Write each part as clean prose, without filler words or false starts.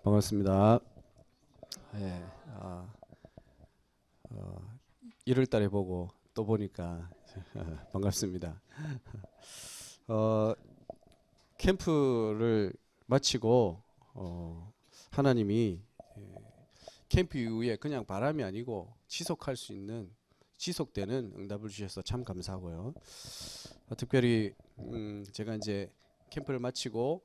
반갑습니다. 예, 1월 달에 보고 또 보니까 반갑습니다. 어, 캠프를 마치고 하나님이 캠프 이후에 그냥 바람이 아니고 지속할 수 있는 지속되는 응답을 주셔서 참 감사하고요. 특별히 제가 이제 캠프를 마치고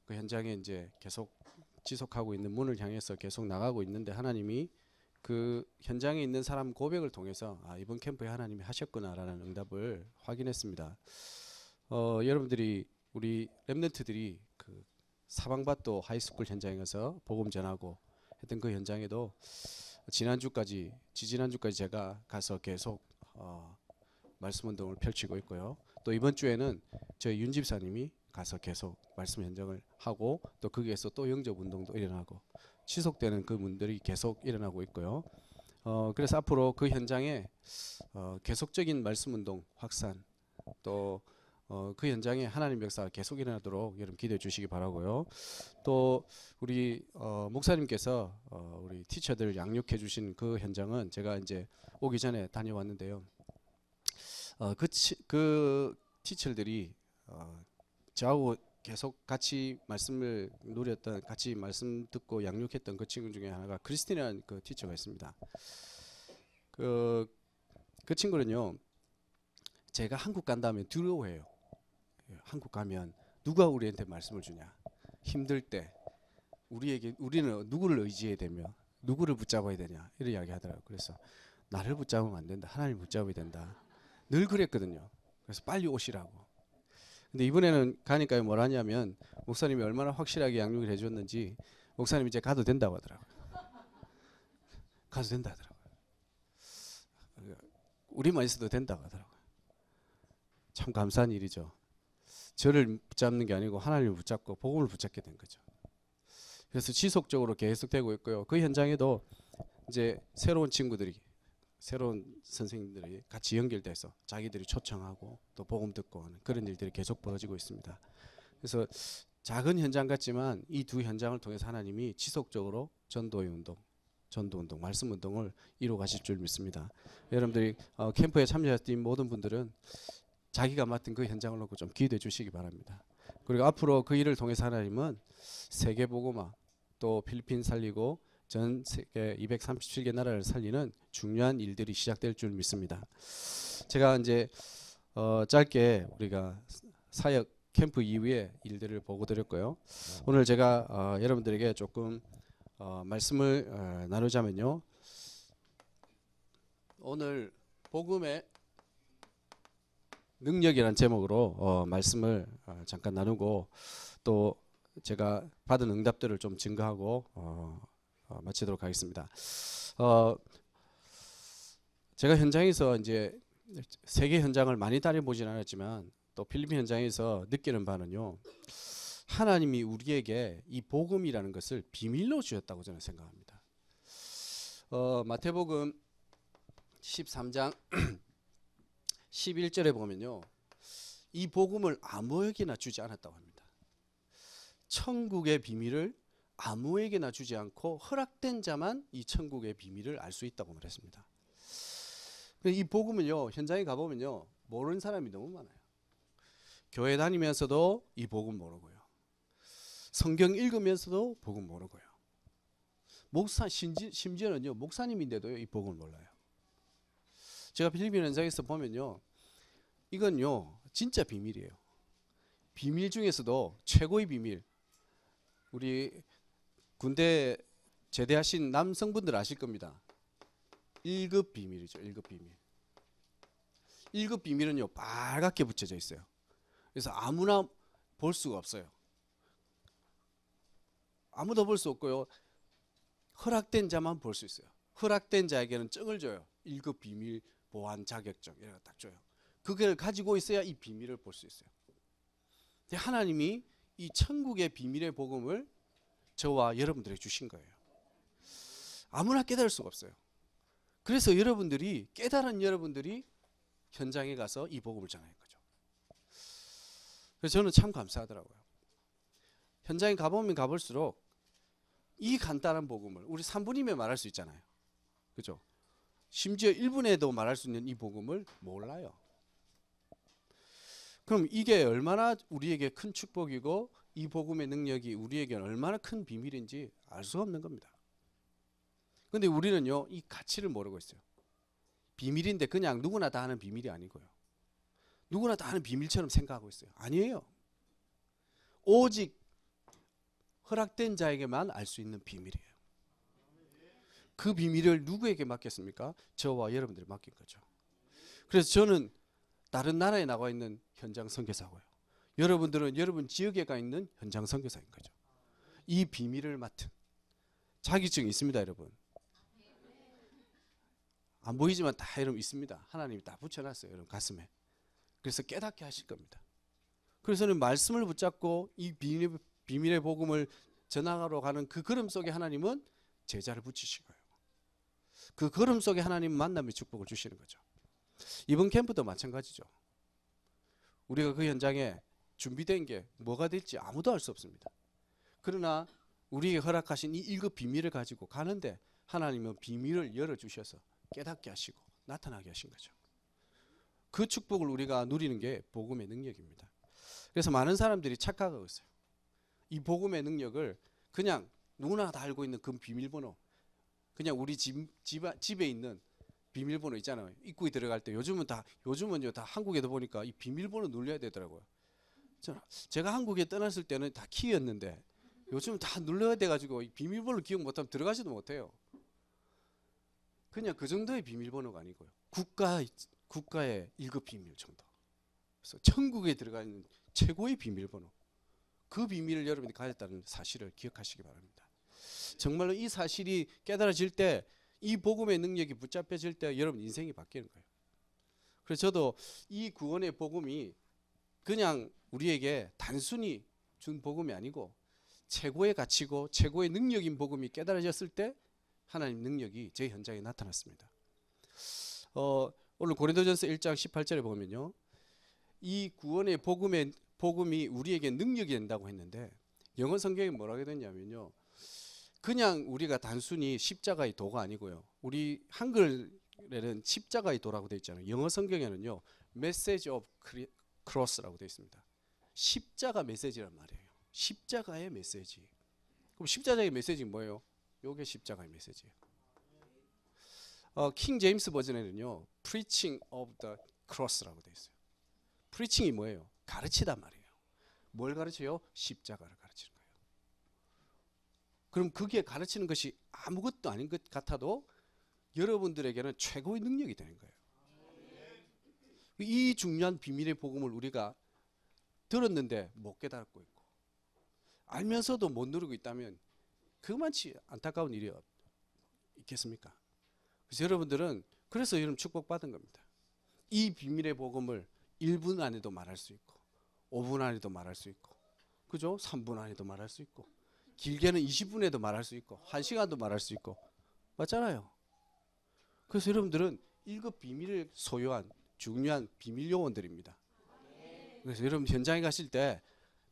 그 현장에 이제 계속 지속하고 있는 문을 향해서 계속 나가고 있는데 하나님이 그 현장에 있는 사람 고백을 통해서 이번 캠프에 하나님이 하셨구나라는 응답을 확인했습니다. 여러분들이 우리 렘넌트들이 그 사방밭도 하이스쿨 현장에 가서 복음 전하고 했던 그 현장에도 지지난주까지 제가 가서 계속 말씀 운동을 펼치고 있고요. 또 이번 주에는 저희 윤 집사님이 가서 계속 말씀 현장을 하고 또 거기에서 또 영접 운동도 일어나고 지속되는 그 문들이 계속 일어나고 있고요. 그래서 앞으로 그 현장에 계속적인 말씀 운동 확산 또 그 현장에 하나님 역사가 계속 일어나도록 여러분 기도해 주시기 바라고요. 또 우리 목사님께서 우리 티처들 양육해 주신 그 현장은 제가 이제 오기 전에 다녀왔는데요. 그 티처들이 저하고 계속 같이 말씀을 누렸던, 같이 말씀 듣고 양육했던 그 친구 중에 하나가 크리스티나라는 그 티처가 있습니다. 그 친구는요, 제가 한국 간 다음에 두려워해요. 한국 가면 누가 우리한테 말씀을 주냐? 힘들 때 우리는 누구를 의지해야 되며 누구를 붙잡아야 되냐? 이런 이야기 하더라고요. 그래서 나를 붙잡으면 안 된다. 하나님 붙잡아야 된다. 늘 그랬거든요. 그래서 빨리 오시라고. 근데 이번에는 가니까 뭘 하냐면 목사님이 얼마나 확실하게 양육을 해줬는지 목사님이 이제 가도 된다고 하더라고요. 가도 된다 하더라고요. 우리만 있어도 된다고 하더라고요. 참 감사한 일이죠. 저를 붙잡는 게 아니고 하나님을 붙잡고 복음을 붙잡게 된 거죠. 그래서 지속적으로 계속되고 있고요. 그 현장에도 이제 새로운 친구들이, 새로운 선생님들이 같이 연결돼서 자기들이 초청하고 또 복음 듣고 하는 그런 일들이 계속 벌어지고 있습니다. 그래서 작은 현장 같지만 이 두 현장을 통해서 하나님이 지속적으로 전도 운동, 말씀 운동을 이루어 가실 줄 믿습니다. 여러분들이 캠프에 참여하신 모든 분들은 자기가 맡은 그 현장을 놓고 좀 기도해 주시기 바랍니다. 그리고 앞으로 그 일을 통해서 하나님은 세계 복음화 또 필리핀 살리고 전 세계 237개 나라를 살리는 중요한 일들이 시작될 줄 믿습니다. 제가 이제 짧게 우리가 사역 캠프 이후의 일들을 보고 드렸고요. 오늘 제가 여러분들에게 조금 말씀을 나누자면요. 오늘 복음의 능력이라는 제목으로 말씀을 잠깐 나누고 또 제가 받은 응답들을 좀 증거하고 마치도록 하겠습니다. 제가 현장에서 이제 세계 현장을 많이 다녀보진 않았지만 또 필리핀 현장에서 느끼는 바는요. 하나님이 우리에게 이 복음이라는 것을 비밀로 주셨다고 저는 생각합니다. 마태복음 13장 11절에 보면요. 이 복음을 아무에게나 주지 않았다고 합니다. 천국의 비밀을 아무에게나 주지 않고 허락된 자만 이 천국의 비밀을 알 수 있다고 말했습니다. 이 복음은요. 현장에 가보면요. 모르는 사람이 너무 많아요. 교회 다니면서도 이 복음 모르고요. 성경 읽으면서도 복음 모르고요. 심지어는요. 목사님인데도 이 복음을 몰라요. 제가 필리핀 현장에서 보면요. 이건요. 진짜 비밀이에요. 비밀 중에서도 최고의 비밀. 우리 군대 제대하신 남성분들 아실 겁니다. 1급 비밀이죠. 1급 비밀. 1급 비밀은요. 빨갛게 붙여져 있어요. 그래서 아무나 볼 수가 없어요. 아무도 볼 수 없고요. 허락된 자만 볼 수 있어요. 허락된 자에게는 증을 줘요. 1급 비밀 보안 자격증 이런 거 딱 줘요. 그걸 가지고 있어야 이 비밀을 볼 수 있어요. 하나님이 이 천국의 비밀의 복음을 저와 여러분들에게 주신 거예요. 아무나 깨달을 수가 없어요. 그래서 깨달은 여러분들이 현장에 가서 이 복음을 전하는 거죠. 그래서 저는 참 감사하더라고요. 현장에 가보면 가볼수록 이 간단한 복음을 우리 3분이면 말할 수 있잖아요. 그죠? 심지어 1분에도 말할 수 있는 이 복음을 몰라요. 그럼 이게 얼마나 우리에게 큰 축복이고 이 복음의 능력이 우리에게 얼마나 큰 비밀인지 알 수 없는 겁니다. 근데 우리는요, 이 가치를 모르고 있어요. 비밀인데 그냥 누구나 다 아는 비밀이 아니고요. 누구나 다 아는 비밀처럼 생각하고 있어요. 아니에요. 오직 허락된 자에게만 알 수 있는 비밀이에요. 그 비밀을 누구에게 맡겼습니까? 저와 여러분들이 맡긴 거죠. 그래서 저는 다른 나라에 나가 있는 현장 선교사고요. 여러분들은 여러분 지역에 가 있는 현장 선교사인 거죠. 이 비밀을 맡은 자격증이 있습니다, 여러분. 안 보이지만 다 여러분 있습니다. 하나님이 다 붙여놨어요, 여러분 가슴에. 그래서 깨닫게 하실 겁니다. 그래서 저는 말씀을 붙잡고 이 비밀의 복음을 전하러 가는 그 걸음 속에 하나님은 제자를 붙이신 거예요. 그 걸음 속에 하나님 만남의 축복을 주시는 거죠. 이번 캠프도 마찬가지죠. 우리가 그 현장에 준비된 게 뭐가 될지 아무도 알 수 없습니다. 그러나 우리에게 허락하신 이 1급 비밀을 가지고 가는데 하나님은 비밀을 열어주셔서 깨닫게 하시고 나타나게 하신 거죠. 그 축복을 우리가 누리는 게 복음의 능력입니다. 그래서 많은 사람들이 착각하고 있어요. 이 복음의 능력을 그냥 누구나 다 알고 있는 그 비밀번호, 그냥 우리 집에 있는 비밀번호 있잖아요. 입구에 들어갈 때 요즘은요 다 한국에도 보니까 이 비밀번호 눌러야 되더라고요. 제가 한국에 떠났을 때는 다 키였는데 요즘은 다 눌러야 돼가지고 이 비밀번호 기억 못하면 들어가지도 못해요. 그냥 그 정도의 비밀번호가 아니고요. 국가의 1급 비밀 정도. 그래서 천국에 들어가 있는 최고의 비밀번호. 그 비밀을 여러분이 가졌다는 사실을 기억하시기 바랍니다. 정말로 이 사실이 깨달아질 때, 이 복음의 능력이 붙잡혀질 때 여러분 인생이 바뀌는 거예요. 그래서 저도 이 구원의 복음이 그냥 우리에게 단순히 준 복음이 아니고 최고의 가치고 최고의 능력인 복음이 깨달아졌을 때 하나님 능력이 제 현장에 나타났습니다. 오늘 고린도전서 1장 18절에 보면요, 이 구원의 복음이 우리에게 능력이 된다고 했는데 영어 성경에 뭐라고 됐냐면요, 그냥 우리가 단순히 십자가의 도가 아니고요, 우리 한글에는 십자가의 도라고 되어 있잖아요. 영어 성경에는요 메시지 오브 크로스라고 되어 있습니다. 십자가 메시지란 말이에요. 십자가의 메시지. 그럼 십자가의 메시지는 뭐예요? 요게 십자가의 메시지예요. 킹 제임스 버전에는요 preaching of the cross라고 되어 있어요. preaching이 뭐예요? 가르치단 말이에요. 뭘 가르쳐요? 십자가를 가르치는 거예요. 그럼 그게 가르치는 것이 아무것도 아닌 것 같아도 여러분들에게는 최고의 능력이 되는 거예요. 이 중요한 비밀의 복음을 우리가 들었는데 못 깨닫고 있고 알면서도 못 누리고 있다면 그만치 안타까운 일이 있겠습니까? 그래서 여러분들은 그래서 여러분 축복받은 겁니다. 이 비밀의 복음을 1분 안에도 말할 수 있고 5분 안에도 말할 수 있고, 그죠? 3분 안에도 말할 수 있고, 길게는 20분에도 말할 수 있고 1시간도 말할 수 있고, 맞잖아요. 그래서 여러분들은 1급 비밀을 소유한 중요한 비밀 요원들입니다. 그래서 여러분 현장에 가실 때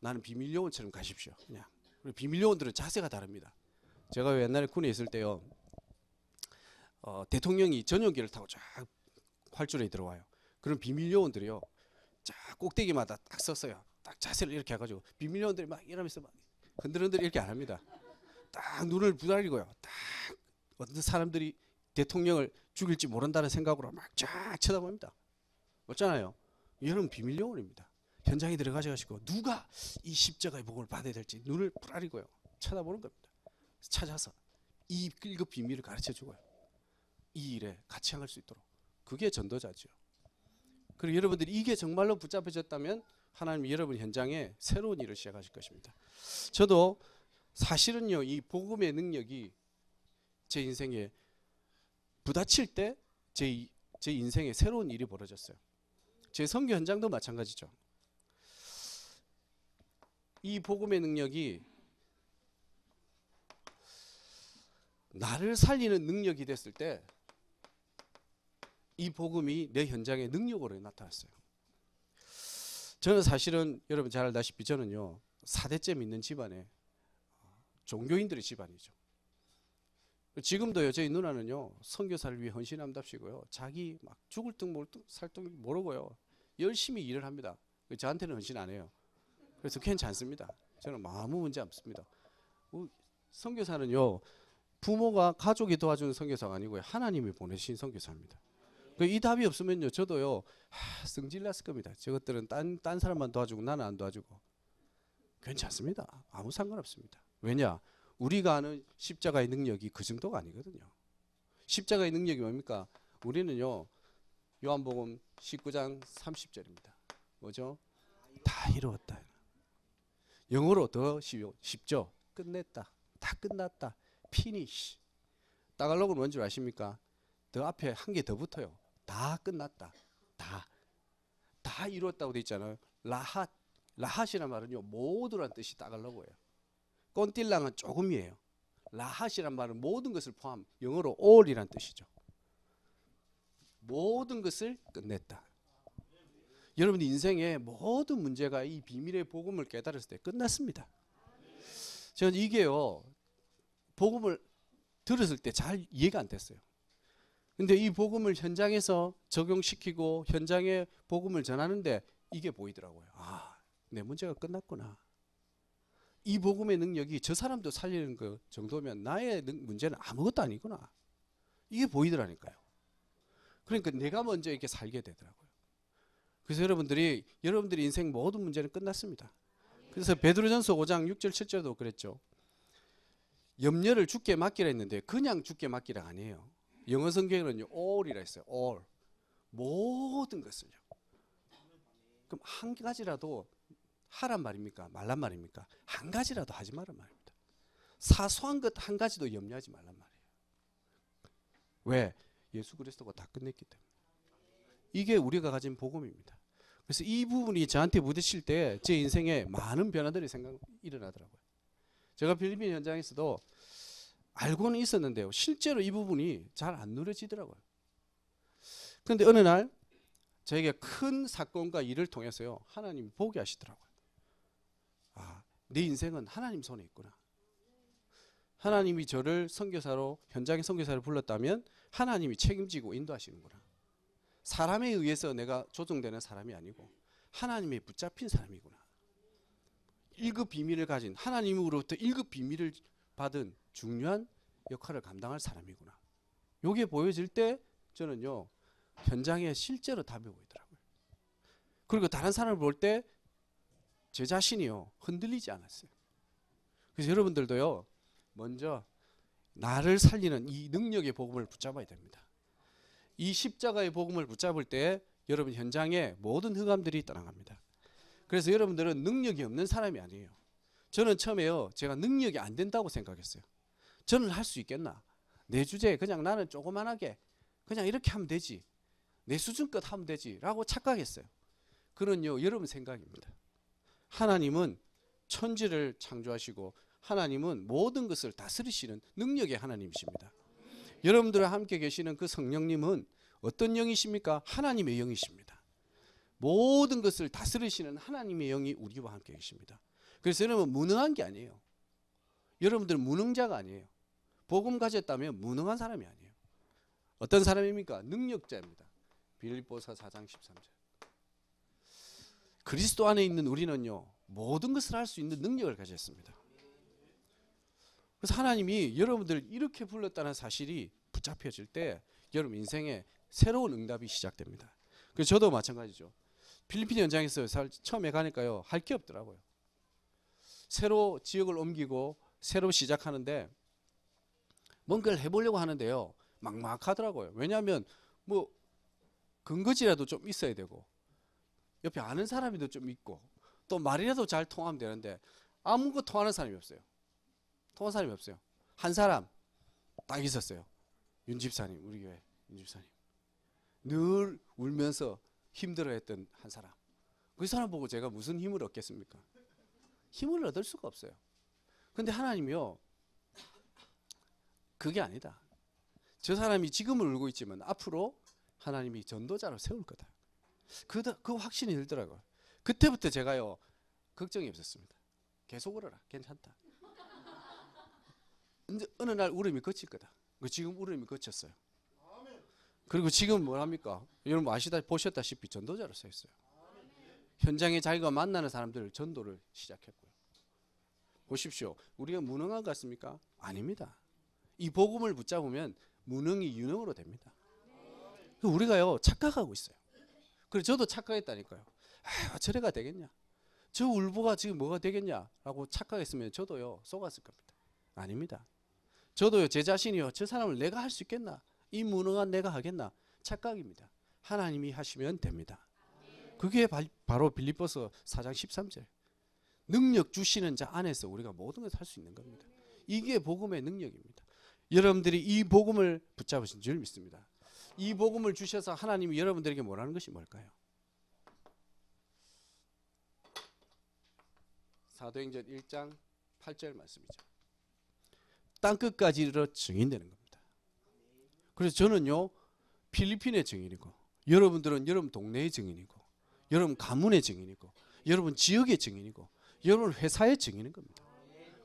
나는 비밀 요원처럼 가십시오. 그냥 비밀 요원들은 자세가 다릅니다. 제가 옛날에 군에 있을 때요, 대통령이 전용기를 타고 쫙 활주로에 들어와요. 그럼 비밀 요원들이요 쫙 꼭대기마다 딱 섰어요. 딱 자세를 이렇게 해가지고 비밀 요원들이 막 이러면서 막 흔들흔들 이렇게 안 합니다. 딱 눈을 부라리고요. 딱 어떤 사람들이 대통령을 죽일지 모른다는 생각으로 막 쫙 쳐다봅니다. 맞잖아요. 여러분 비밀 요원입니다. 현장에 들어가셔가지고 누가 이 십자가의 복음을 받아야 될지 눈을 부라리고요 쳐다보는 겁니다. 찾아서 이 1급 비밀을 가르쳐주고요, 이 일에 같이 행할 수 있도록. 그게 전도자죠. 그리고 여러분들이 이게 정말로 붙잡혀졌다면 하나님이 여러분 현장에 새로운 일을 시작하실 것입니다. 저도 사실은요 이 복음의 능력이 제 인생에 부딪힐 때 제 인생에 새로운 일이 벌어졌어요. 제 선교 현장도 마찬가지죠. 이 복음의 능력이 나를 살리는 능력이 됐을 때 이 복음이 내 현장의 능력으로 나타났어요. 저는 사실은 여러분 잘 알다시피 저는요 4대째 믿는 집안에 종교인들의 집안이죠. 지금도요 저희 누나는요 선교사를 위해 헌신함답시고요 자기 막 죽을 둥 살 둥 모르고요 열심히 일을 합니다. 저한테는 헌신 안 해요. 그래서 괜찮습니다. 저는 아무 문제 없습니다. 선교사는요 부모가 가족이 도와주는 선교사가 아니고요 하나님이 보내신 선교사입니다. 이 답이 없으면요 저도요 성질 났을 겁니다. 저것들은 딴 사람만 도와주고 나는 안 도와주고. 괜찮습니다. 아무 상관없습니다. 왜냐? 우리가 아는 십자가의 능력이 그 정도가 아니거든요. 십자가의 능력이 뭡니까? 우리는요 요한복음 19장 30절입니다. 뭐죠? 다 이루었다. 영어로 더 쉽죠? 끝냈다. 다 끝났다. finish. 따갈로그는 뭔지 아십니까? 더 앞에 한 개 더 붙어요. 다 끝났다. 다 이루었다고 돼 있잖아요. 라핫이란 말은요 모두란 뜻이 따갈로그예요. 꼰띨랑은 조금이에요. 라핫이란 말은 모든 것을 포함, 영어로 all이란 뜻이죠. 모든 것을 끝냈다. 여러분 인생의 모든 문제가 이 비밀의 복음을 깨달았을 때 끝났습니다. 저는 이게요 복음을 들었을 때 잘 이해가 안 됐어요. 근데 이 복음을 현장에서 적용시키고 현장에 복음을 전하는데 이게 보이더라고요. 아, 내 문제가 끝났구나. 이 복음의 능력이 저 사람도 살리는 그 정도면 나의 문제는 아무것도 아니구나. 이게 보이더라니까요. 그러니까 내가 먼저 이렇게 살게 되더라고요. 그래서 여러분들이 인생 모든 문제는 끝났습니다. 그래서 베드로전서 5장 6절 7절도 그랬죠. 염려를 주께 맡기라 했는데 그냥 주께 맡기라 아니에요. 영어 성경에는요 all이라 했어요. all. 모든 것을요. 그럼 한 가지라도 하란 말입니까? 말란 말입니까? 한 가지라도 하지 말란 말입니다. 사소한 것 한 가지도 염려하지 말란 말이에요. 왜? 예수 그리스도가 다 끝냈기 때문에. 이게 우리가 가진 복음입니다. 그래서 이 부분이 저한테 부딪힐 때 제 인생에 많은 변화들이 일어나더라고요. 제가 필리핀 현장에서도 알고는 있었는데요. 실제로 이 부분이 잘 안 누려지더라고요. 그런데 어느 날 저에게 큰 사건과 일을 통해서요. 하나님이 보게 하시더라고요. 아, 내 인생은 하나님 손에 있구나. 하나님이 저를 선교사로 현장의 선교사를 불렀다면 하나님이 책임지고 인도하시는구나. 사람에 의해서 내가 조종되는 사람이 아니고 하나님의 붙잡힌 사람이구나. 1급 비밀을 가진 하나님으로부터 1급 비밀을 받은 중요한 역할을 감당할 사람이구나. 이게 보여질 때 저는요 현장에 실제로 답이 보이더라고요. 그리고 다른 사람을 볼 때 제 자신이요 흔들리지 않았어요. 그래서 여러분들도요 먼저 나를 살리는 이 능력의 복음을 붙잡아야 됩니다. 이 십자가의 복음을 붙잡을 때 여러분 현장에 모든 흑암들이 떠나갑니다. 그래서 여러분들은 능력이 없는 사람이 아니에요. 저는 처음에요 제가 능력이 안 된다고 생각했어요. 저는 할 수 있겠나? 내 주제에 그냥 나는 조그만하게 그냥 이렇게 하면 되지. 내 수준껏 하면 되지 라고 착각했어요. 그런요 여러분 생각입니다. 하나님은 천지를 창조하시고 하나님은 모든 것을 다스리시는 능력의 하나님이십니다. 여러분들과 함께 계시는 그 성령님은 어떤 영이십니까? 하나님의 영이십니다. 모든 것을 다스리시는 하나님의 영이 우리와 함께 계십니다. 그래서 여러분 무능한 게 아니에요. 여러분들은 무능자가 아니에요. 복음 가졌다면 무능한 사람이 아니에요. 어떤 사람입니까? 능력자입니다. 빌립보서 4장 13절. 그리스도 안에 있는 우리는요 모든 것을 할 수 있는 능력을 가졌습니다. 그래서 하나님이 여러분들을 이렇게 불렀다는 사실이 붙잡혀질 때 여러분 인생에 새로운 응답이 시작됩니다. 그래서 저도 마찬가지죠. 필리핀 현장에서 처음에 가니까요 할 게 없더라고요. 새로 지역을 옮기고 새로 시작하는데 뭔가를 해보려고 하는데요 막막하더라고요. 왜냐하면 뭐 근거지라도 좀 있어야 되고 옆에 아는 사람이도 좀 있고 또 말이라도 잘 통하면 되는데 아무것도 통하는 사람이 없어요. 통한 사람이 없어요. 한 사람 딱 있었어요. 윤 집사님, 우리 교회 윤 집사님. 늘 울면서 힘들어했던 한 사람. 그 사람 보고 제가 무슨 힘을 얻겠습니까? 힘을 얻을 수가 없어요. 근데 하나님이요 그게 아니다. 저 사람이 지금은 울고 있지만 앞으로 하나님이 전도자로 세울 거다. 그 확신이 들더라고요. 그때부터 제가요 걱정이 없었습니다. 계속 울어라. 괜찮다. 어느 날 울음이 그칠 거다. 지금 울음이 그쳤어요. 그리고 지금 뭐랍니까? 여러분 보셨다시피 전도자로 서 있어요. 현장에 자기가 만나는 사람들을 전도를 시작했고요. 보십시오. 우리가 무능한 것 같습니까? 아닙니다. 이 복음을 붙잡으면 무능이 유능으로 됩니다. 우리가요 착각하고 있어요. 그래서 저도 착각했다니까요. 저래가 되겠냐? 저 울보가 지금 뭐가 되겠냐라고 착각했으면 저도요 속았을 겁니다. 아닙니다. 저도요 제 자신이요 저 사람을 내가 할 수 있겠나? 이 무능한 내가 하겠나? 착각입니다. 하나님이 하시면 됩니다. 그게 바로 빌립보서 4장 13절. 능력 주시는 자 안에서 우리가 모든 것을 할 수 있는 겁니다. 이게 복음의 능력입니다. 여러분들이 이 복음을 붙잡으신 줄 믿습니다. 이 복음을 주셔서 하나님이 여러분들에게 뭐라는 것이 뭘까요? 사도행전 1장 8절 말씀이죠. 땅끝까지 이르러 증인되는 겁니다. 그래서 저는요 필리핀의 증인이고 여러분들은 여러분 동네의 증인이고 여러분 가문의 증인이고 여러분 지역의 증인이고 여러분 회사의 증인인 겁니다.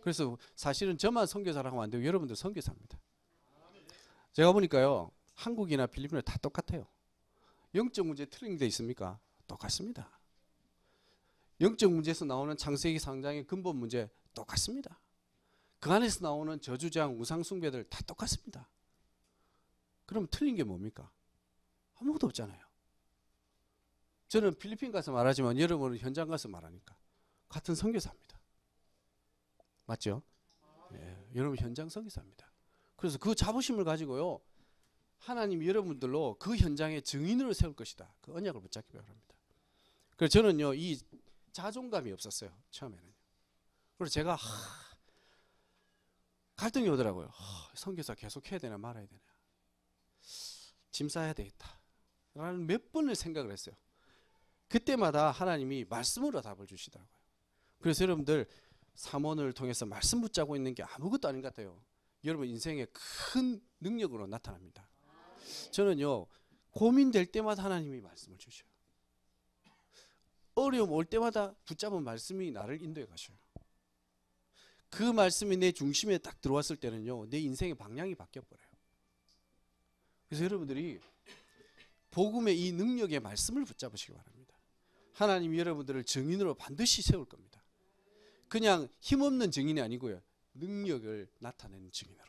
그래서 사실은 저만 선교사라고 하면 안 되고 여러분들 선교사입니다. 제가 보니까요 한국이나 필리핀은 다 똑같아요. 영적 문제 틀린 데 있습니까? 똑같습니다. 영적 문제에서 나오는 창세기 상장의 근본 문제 똑같습니다. 그 안에서 나오는 저주장 우상숭배들 다 똑같습니다. 그럼 틀린 게 뭡니까? 아무것도 없잖아요. 저는 필리핀 가서 말하지만 여러분은 현장 가서 말하니까 같은 선교사입니다. 맞죠? 네, 여러분 현장 선교사입니다. 그래서 그 자부심을 가지고요 하나님이 여러분들로 그 현장의 증인으로 세울 것이다. 그 언약을 붙잡기 바랍니다. 그래서 저는요 이 자존감이 없었어요 처음에는. 그래서 제가 갈등이 오더라고요. 선교사 계속 해야 되나 말아야 되나. 짐 싸야 되겠다 라는 몇 번을 생각을 했어요. 그때마다 하나님이 말씀으로 답을 주시더라고요. 그래서 여러분들 삼원을 통해서 말씀 붙잡고 있는 게 아무것도 아닌 것 같아요. 여러분 인생의 큰 능력으로 나타납니다. 저는요 고민될 때마다 하나님이 말씀을 주셔요. 어려움 올 때마다 붙잡은 말씀이 나를 인도해 가셔요. 그 말씀이 내 중심에 딱 들어왔을 때는요 내 인생의 방향이 바뀌어버려요. 그래서 여러분들이 복음의 이 능력의 말씀을 붙잡으시기 바랍니다. 하나님이 여러분들을 증인으로 반드시 세울 겁니다. 그냥 힘없는 증인이 아니고요 능력을 나타내는 증인으로.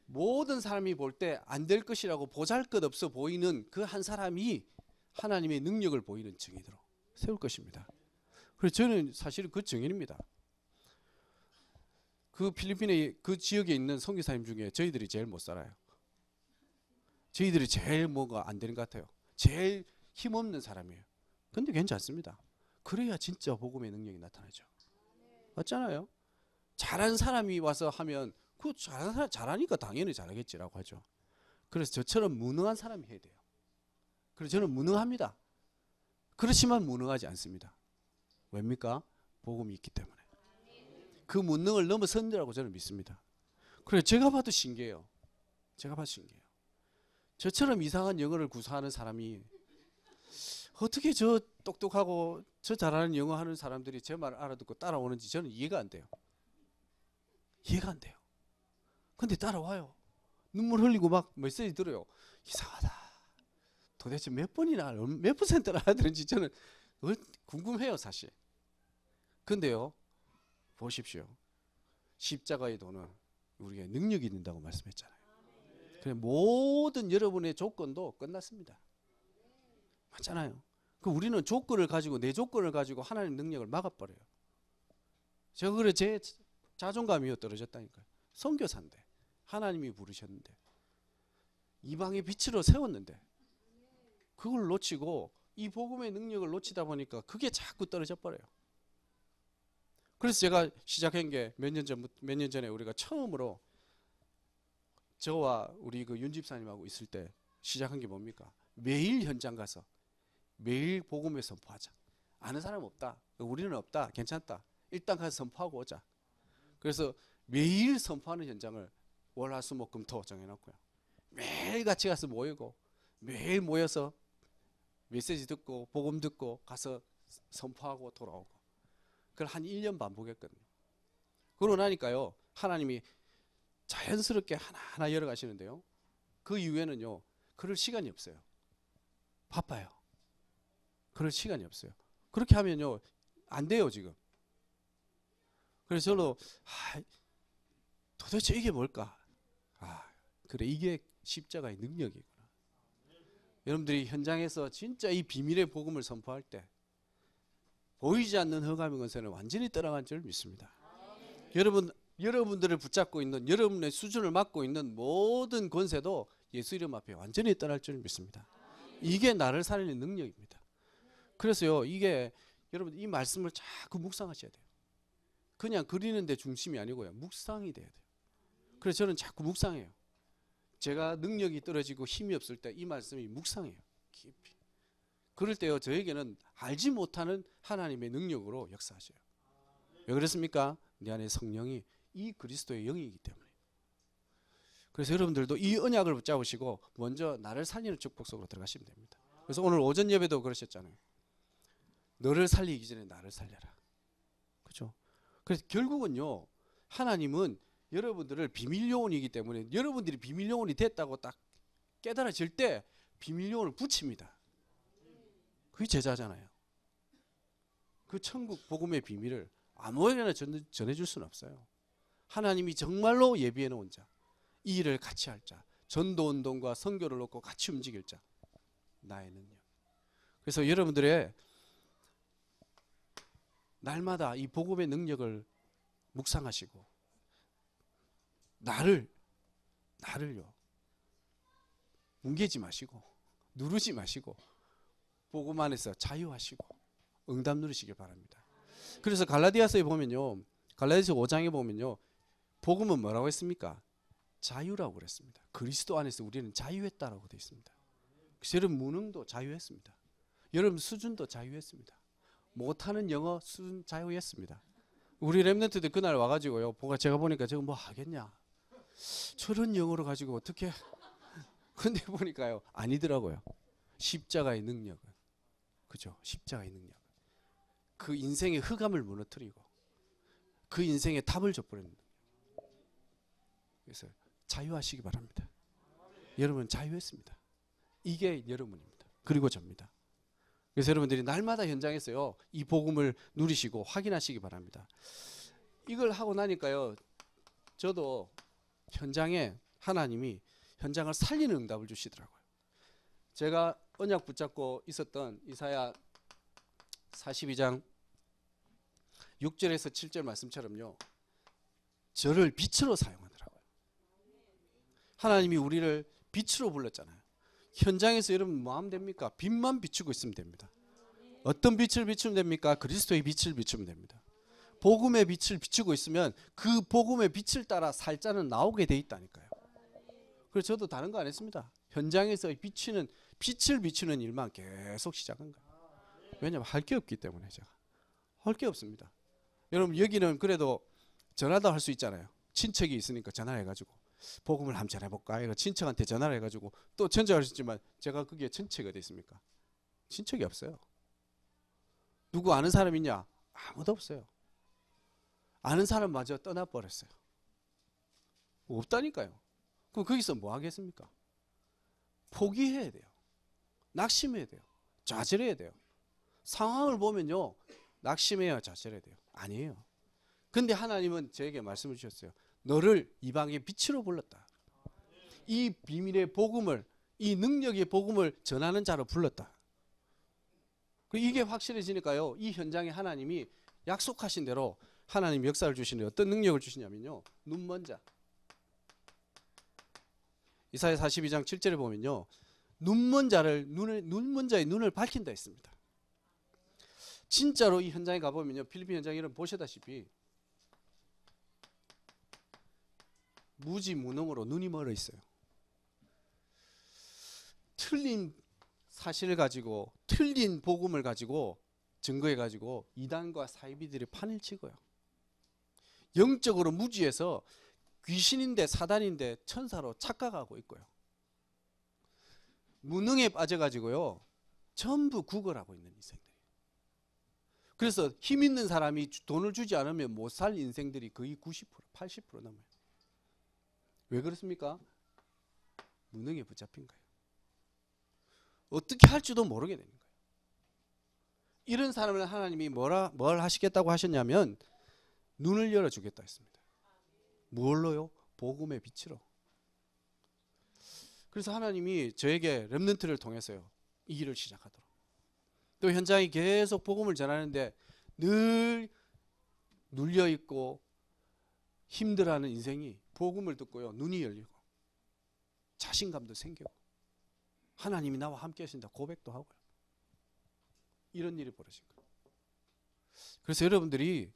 모든 사람이 볼 때 안 될 것이라고 보잘것없어 보이는 그 한 사람이 하나님의 능력을 보이는 증인으로 세울 것입니다. 그래서 저는 사실은 그 증인입니다. 그 필리핀의 그 지역에 있는 선교사님 중에 저희들이 제일 못 살아요. 저희들이 제일 뭐가 안 되는 것 같아요. 제일 힘없는 사람이에요. 근데 괜찮습니다. 그래야 진짜 복음의 능력이 나타나죠. 맞잖아요. 잘한 사람이 와서 하면 그 잘한 사람 잘하니까 당연히 잘하겠지라고 하죠. 그래서 저처럼 무능한 사람이 해야 돼요. 그래서 저는 무능합니다. 그렇지만 무능하지 않습니다. 왜입니까? 복음이 있기 때문에. 그 무능을 넘어선다라고 저는 믿습니다. 그래서 제가 봐도 신기해요. 제가 봐도 신기해요. 저처럼 이상한 영어를 구사하는 사람이 어떻게 저 똑똑하고 저 잘하는 영어 하는 사람들이 제 말을 알아듣고 따라오는지 저는 이해가 안 돼요. 이해가 안 돼요. 근데 따라와요. 눈물 흘리고 막 메시지 들어요. 이상하다. 도대체 몇 번이나 몇 퍼센트나 알아들은지 저는 궁금해요 사실. 근데요 보십시오. 십자가의 도는 우리가 능력이 된다고 말씀했잖아요. 그래 모든 여러분의 조건도 끝났습니다. 맞잖아요. 그 우리는 조건을 가지고 내 조건을 가지고 하나님의 능력을 막아버려요. 제가 그래 제 자존감이 떨어졌다니까요. 선교사인데 하나님이 부르셨는데 이방의 빛으로 세웠는데 그걸 놓치고 이 복음의 능력을 놓치다 보니까 그게 자꾸 떨어져 버려요. 그래서 제가 시작한 게 몇 년 전에 우리가 처음으로 저와 우리 그 윤 집사님하고 있을 때 시작한 게 뭡니까? 매일 현장 가서 매일 복음을 선포하자. 아는 사람 없다. 우리는 없다. 괜찮다. 일단 가서 선포하고 오자. 그래서 매일 선포하는 현장을 월, 화, 수, 목, 금, 토 정해놨고요. 매일 같이 가서 모이고 매일 모여서 메시지 듣고 복음 듣고 가서 선포하고 돌아오고 그걸 한 1년 반복했거든요. 그러고 나니까요 하나님이 자연스럽게 하나하나 열어가시는데요. 그 이후에는요, 그럴 시간이 없어요. 바빠요. 그럴 시간이 없어요. 그렇게 하면요, 안 돼요, 지금. 그래서 저도, 도대체 이게 뭘까? 그래, 이게 십자가의 능력이구나. 여러분들이 현장에서 진짜 이 비밀의 복음을 선포할 때, 보이지 않는 흑암의 권세는 완전히 떠나간 줄 믿습니다. 여러분들을 붙잡고 있는, 여러분의 수준을 맡고 있는 모든 권세도 예수 이름 앞에 완전히 떠날 줄 믿습니다. 이게 나를 살리는 능력입니다. 그래서요, 이게 여러분 이 말씀을 자꾸 묵상하셔야 돼요. 그냥 그리는 데 중심이 아니고요, 묵상이 돼야 돼요. 그래서 저는 자꾸 묵상해요. 제가 능력이 떨어지고 힘이 없을 때 이 말씀이 묵상해요, 깊이. 그럴 때요, 저에게는 알지 못하는 하나님의 능력으로 역사하셔요. 왜 그렇습니까? 내 안에 성령이 이 그리스도의 영이기 때문에. 그래서 여러분들도 이 언약을 붙잡으시고 먼저 나를 살리는 축복 속으로 들어가시면 됩니다. 그래서 오늘 오전 예배도 그러셨잖아요. 너를 살리기 전에 나를 살려라. 그렇죠? 그래서 결국은요, 하나님은 여러분들을 비밀 요원이기 때문에 여러분들이 비밀 요원이 됐다고 딱 깨달아질 때 비밀 요원을 붙입니다. 그게 제자잖아요. 그 천국 복음의 비밀을 아무에게나 전해줄 수는 없어요. 하나님이 정말로 예비해 놓은 자, 이 일을 같이 할 자, 전도운동과 선교를 놓고 같이 움직일 자, 나의 능력. 그래서 여러분들의 날마다 이 복음의 능력을 묵상하시고 나를요 뭉개지 마시고 누르지 마시고 복음 안에서 자유하시고 응답 누리시길 바랍니다. 그래서 갈라디아서에 보면요, 갈라디아서 5장에 보면요, 복음은 뭐라고 했습니까? 자유라고 그랬습니다. 그리스도 안에서 우리는 자유했다라고 되어 있습니다. 그래서 여러분 무능도 자유했습니다. 여러분 수준도 자유했습니다. 못하는 영어 수준 자유했습니다. 우리 렘넌트들 그날 와가지고요, 제가 보니까 저거 뭐 하겠냐, 저런 영어로 가지고 어떻게 근데 보니까요 아니더라고요. 십자가의 능력은, 그죠? 십자가의 능력, 그 인생의 흑암을 무너뜨리고 그 인생의 답을 줘버리는 능력. 그래서 자유하시기 바랍니다. 여러분 자유했습니다. 이게 여러분입니다. 그리고 접니다. 그래서 여러분들이 날마다 현장에서요 이 복음을 누리시고 확인하시기 바랍니다. 이걸 하고 나니까요, 저도 현장에 하나님이 현장을 살리는 응답을 주시더라고요. 제가 언약 붙잡고 있었던 이사야 42장 6절에서 7절 말씀처럼요, 저를 빛으로 사용하더라고요. 하나님이 우리를 빛으로 불렀잖아요. 현장에서 여러분 뭐 하면 됩니까? 빛만 비추고 있으면 됩니다. 어떤 빛을 비추면 됩니까? 그리스도의 빛을 비추면 됩니다. 복음의 빛을 비추고 있으면 그 복음의 빛을 따라 살자는 나오게 돼 있다니까요. 그래서 저도 다른 거 안 했습니다. 현장에서 빛을 비추는 일만 계속 시작한 거예요. 왜냐하면 할 게 없기 때문에. 제가 할 게 없습니다. 여러분 여기는 그래도 전화도 할 수 있잖아요. 친척이 있으니까 전화해가지고 복음을 한번 전해볼까? 이거 친척한테 전화를 해가지고 또 전화할 수 있지만 제가 그게 친척이 어디 있습니까? 친척이 없어요. 누구 아는 사람 있냐? 아무도 없어요. 아는 사람마저 떠나버렸어요. 없다니까요. 그럼 거기서 뭐 하겠습니까? 포기해야 돼요. 낙심해야 돼요. 좌절해야 돼요. 상황을 보면요, 낙심해야 좌절해야 돼요. 아니에요. 근데 하나님은 저에게 말씀을 주셨어요. 너를 이방의 빛으로 불렀다. 이 비밀의 복음을, 이 능력의 복음을 전하는 자로 불렀다. 이게 확실해지니까요, 이 현장에 하나님이 약속하신 대로 하나님 역사를 주시는 어떤 능력을 주시냐면요, 눈먼 자. 이사야 42장 7절에 보면요, 눈먼 자의 눈을 밝힌다 했습니다. 진짜로 이 현장에 가보면요, 필리핀 현장에 여러분 보시다시피 무지무능으로 눈이 멀어 있어요. 틀린 사실을 가지고, 틀린 복음을 가지고, 증거해 가지고 이단과 사이비들이 판을 치고요, 영적으로 무지해서 귀신인데 사단인데 천사로 착각하고 있고요, 무능에 빠져가지고요 전부 구걸하고 있는 인생들이. 그래서 힘 있는 사람이 돈을 주지 않으면 못 살 인생들이 거의 90%, 80% 넘어요. 왜 그렇습니까? 무능에 붙잡힌 거예요. 어떻게 할지도 모르게 되는 거예요. 이런 사람을 하나님이 뭘 하시겠다고 하셨냐면 눈을 열어주겠다 했습니다. 뭘로요? 복음의 빛으로. 그래서 하나님이 저에게 렘넌트를 통해서요, 이 일을 시작하도록. 또 현장에 계속 복음을 전하는데 늘 눌려있고 힘들어하는 인생이 복음을 듣고요, 눈이 열리고 자신감도 생기고 하나님이 나와 함께 하신다 고백도 하고요. 이런 일이 벌어진 거예요. 그래서 여러분들이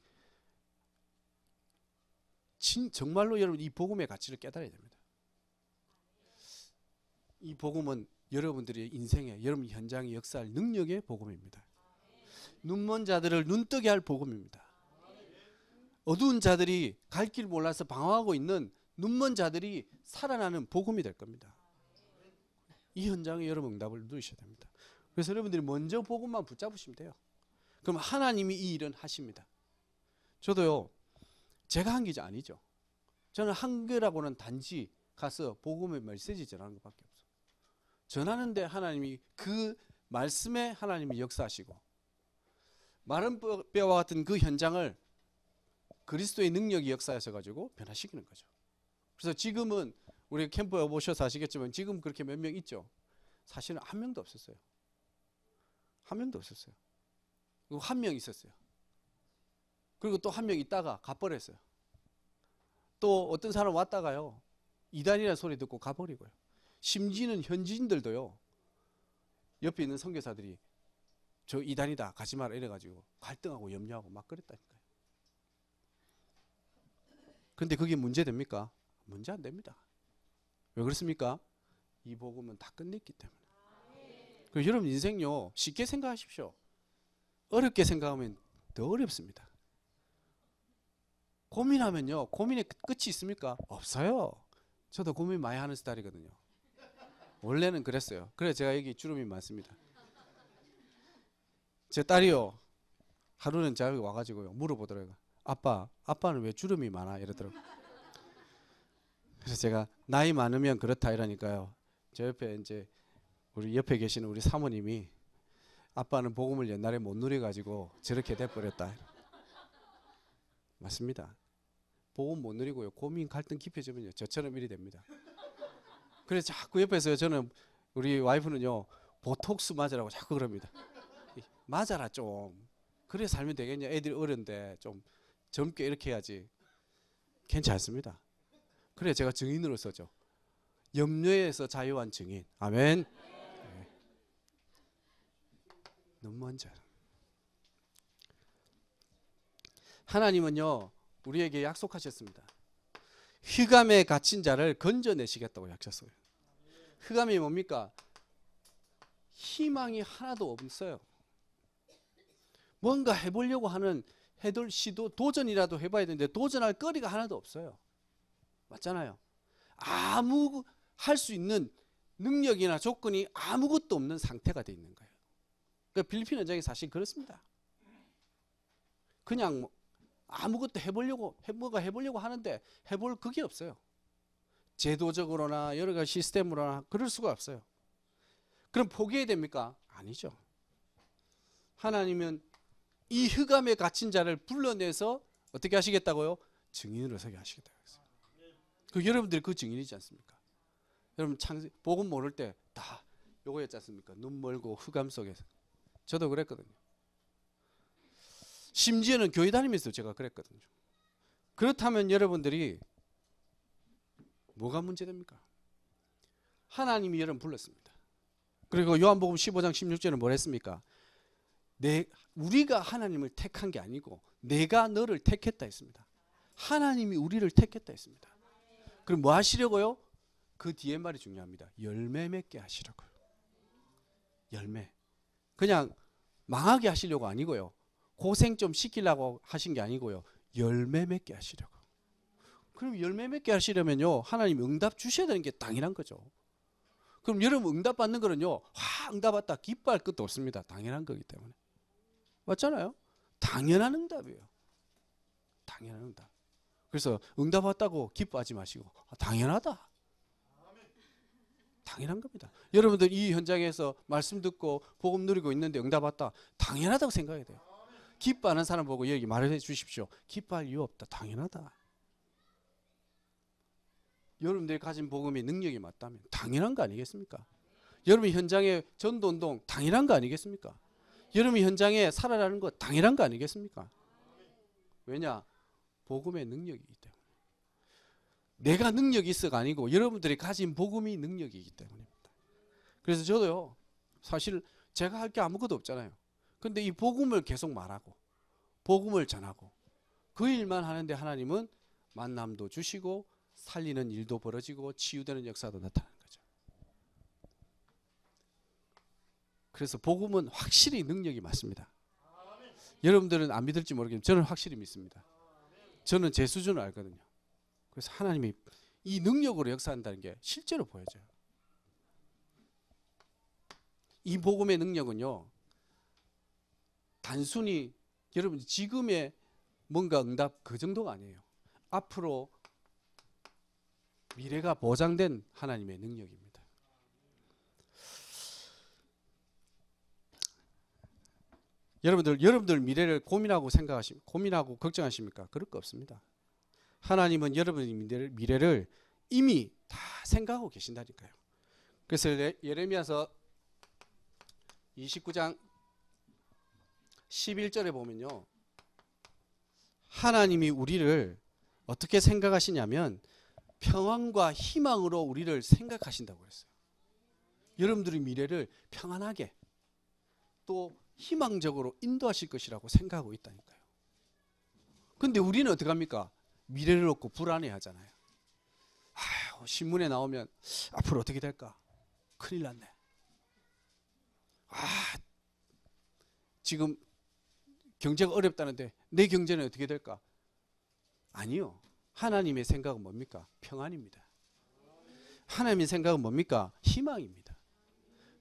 정말로 여러분 이 복음의 가치를 깨달아야 됩니다. 이 복음은 여러분들의 인생에, 여러분 현장에 역사할 능력의 복음입니다. 눈먼 자들을 눈뜨게 할 복음입니다. 어두운 자들이 갈 길 몰라서 방황하고 있는 눈먼 자들이 살아나는 복음이 될 겁니다. 이 현장에 여러분 응답을 누리셔야 됩니다. 그래서 여러분들이 먼저 복음만 붙잡으시면 돼요. 그럼 하나님이 이 일은 하십니다. 저도요, 제가 한 게 아니죠. 저는 한 거라고는 단지 가서 복음의 메시지 전하는 것밖에 없어요. 전하는데 하나님이 그 말씀에 하나님이 역사하시고 마른 뼈와 같은 그 현장을 그리스도의 능력이 역사하셔가지고 변화시키는 거죠. 그래서 지금은 우리 캠프에 오셔서 아시겠지만 지금 그렇게 몇 명 있죠. 사실은 한 명도 없었어요. 한 명도 없었어요. 그리고 한 명 있었어요. 그리고 또 한 명 있다가 가버렸어요. 또 어떤 사람 왔다가요, 이단이라는 소리 듣고 가버리고요. 심지어는 현지인들도요, 옆에 있는 선교사들이 저 이단이다 가지 마라 이래가지고 갈등하고 염려하고 막 그랬다니까요. 근데 그게 문제됩니까? 문제 안 됩니다. 왜 그렇습니까? 이 복음은 다 끝냈기 때문에. 그리고 여러분 인생요, 쉽게 생각하십시오. 어렵게 생각하면 더 어렵습니다. 고민하면요, 고민의 끝이 있습니까? 없어요. 저도 고민 많이 하는 스타일이거든요. 원래는 그랬어요. 그래서 제가 여기 주름이 많습니다. 제 딸이요, 하루는 저기 와가지고요 물어보더라고요. 아빠는 왜 주름이 많아? 이러더라고요. 그래서 제가 나이 많으면 그렇다 이러니까요, 저 옆에 이제 우리 옆에 계시는 우리 사모님이 아빠는 복음을 옛날에 못 누려가지고 저렇게 돼버렸다. 맞습니다. 복음 못 누리고요, 고민 갈등 깊어지면요 저처럼 일이 됩니다. 그래서 자꾸 옆에서 저는, 우리 와이프는요 보톡스 맞으라고 자꾸 그럽니다. 맞아라 좀. 그래 살면 되겠냐. 애들이 어른데 좀 젊게 이렇게 해야지. 괜찮습니다. 그래 제가 증인으로 서죠. 염려에서 자유한 증인. 아멘. 네. 너무 먼저. 하나님은요 우리에게 약속하셨습니다. 흑암에 갇힌 자를 건져내시겠다고 약속했어요. 흑암이 뭡니까? 희망이 하나도 없어요. 뭔가 해보려고 하는 시도, 도전이라도 해봐야 되는데 도전할 거리가 하나도 없어요. 맞잖아요. 할 수 있는 능력이나 조건이 아무것도 없는 상태가 돼 있는 거예요. 그러니까 필리핀 현장이 사실 그렇습니다. 그냥 뭐 아무것도 해보려고 하는데 해볼 그게 없어요. 제도적으로나 여러 가지 시스템으로나 그럴 수가 없어요. 그럼 포기해야 됩니까? 아니죠. 하나님은 이 흑암에 갇힌 자를 불러내서 어떻게 하시겠다고요? 증인으로 서게 하시겠다고 했어요. 그 여러분들이 그 증인이지 않습니까? 여러분 복음 모를 때 다 요거였지 않습니까? 눈 멀고 흑암 속에서. 저도 그랬거든요. 심지어는 교회 다니면서 제가 그랬거든요. 그렇다면 여러분들이 뭐가 문제됩니까? 하나님이 여러분 불렀습니다. 그리고 요한복음 15장 16절은 뭘 했습니까? 우리가 하나님을 택한 게 아니고 내가 너를 택했다 했습니다. 하나님이 우리를 택했다 했습니다. 그럼 뭐 하시려고요? 그 뒤에 말이 중요합니다. 열매 맺게 하시려고요. 열매. 그냥 망하게 하시려고 아니고요. 고생 좀 시키려고 하신 게 아니고요. 열매 맺게 하시려고. 그럼 열매 맺게 하시려면요, 하나님 응답 주셔야 되는 게 당연한 거죠. 그럼 여러분 응답 받는 거는요, 응답 받다 기뻐할 것도 없습니다. 당연한 거기 때문에. 맞잖아요. 당연한 응답이에요. 당연한 응답. 그래서 응답 왔다고 기뻐하지 마시고 당연하다. 당연한 겁니다. 여러분들 이 현장에서 말씀 듣고 복음 누리고 있는데 응답 왔다. 당연하다고 생각해야 돼요. 기뻐하는 사람 보고 여기 말해 주십시오. 기뻐할 이유 없다. 당연하다. 여러분들이 가진 복음의 능력이 맞다면 당연한 거 아니겠습니까? 여러분 현장에 전도운동 당연한 거 아니겠습니까? 여러분 현장에 살아라는 거 당연한 거 아니겠습니까? 왜냐? 복음의 능력이기 때문에. 내가 능력이 있어가 아니고 여러분들이 가진 복음이 능력이기 때문입니다. 그래서 저도요, 사실 제가 할 게 아무것도 없잖아요. 근데 이 복음을 계속 말하고 복음을 전하고 그 일만 하는데 하나님은 만남도 주시고 살리는 일도 벌어지고 치유되는 역사도 나타나는 거죠. 그래서 복음은 확실히 능력이 맞습니다. 여러분들은 안 믿을지 모르겠지만 저는 확실히 믿습니다. 저는 제 수준을 알거든요. 그래서 하나님이 이 능력으로 역사한다는 게 실제로 보여져요. 이 복음의 능력은요, 단순히 여러분 지금의 뭔가 응답 그 정도가 아니에요. 앞으로 미래가 보장된 하나님의 능력입니다. 여러분들 미래를 고민하고 걱정하십니까? 그럴 거 없습니다. 하나님은 여러분의 미래를 이미 다 생각하고 계신다니까요. 그래서 예레미야서 29장 11절에 보면요, 하나님이 우리를 어떻게 생각하시냐면 평안과 희망으로 우리를 생각하신다고 그랬어요. 여러분들의 미래를 평안하게 또 희망적으로 인도하실 것이라고 생각하고 있다니까요. 근데 우리는 어떻게 합니까? 미래를 놓고 불안해 하잖아요. 아유, 신문에 나오면 앞으로 어떻게 될까? 큰일 났네. 지금 경제가 어렵다는데 내 경제는 어떻게 될까? 아니요. 하나님의 생각은 뭡니까? 평안입니다. 하나님의 생각은 뭡니까? 희망입니다.